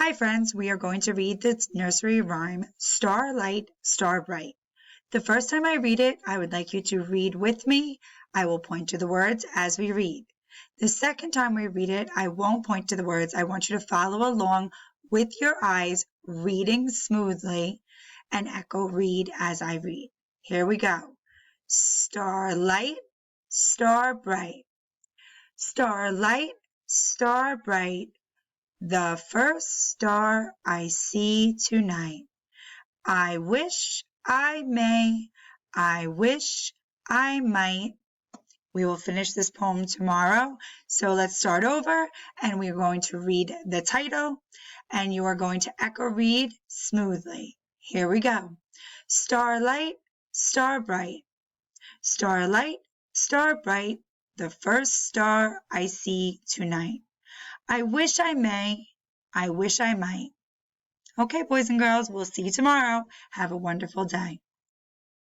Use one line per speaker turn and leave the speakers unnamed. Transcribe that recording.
Hi friends, we are going to read the nursery rhyme, Starlight, Star Bright. The first time I read it, I would like you to read with me. I will point to the words as we read. The second time we read it, I won't point to the words. I want you to follow along with your eyes, reading smoothly, and echo read as I read. Here we go. Starlight, star bright. Starlight, star bright. The first star I see tonight. I wish I may, I wish I might. We will finish this poem tomorrow. So let's start over and we are going to read the title and you are going to echo read smoothly. Here we go. Starlight, star bright. Starlight, star bright. The first star I see tonight. I wish I may, I wish I might. Okay, boys and girls, we'll see you tomorrow. Have a wonderful day.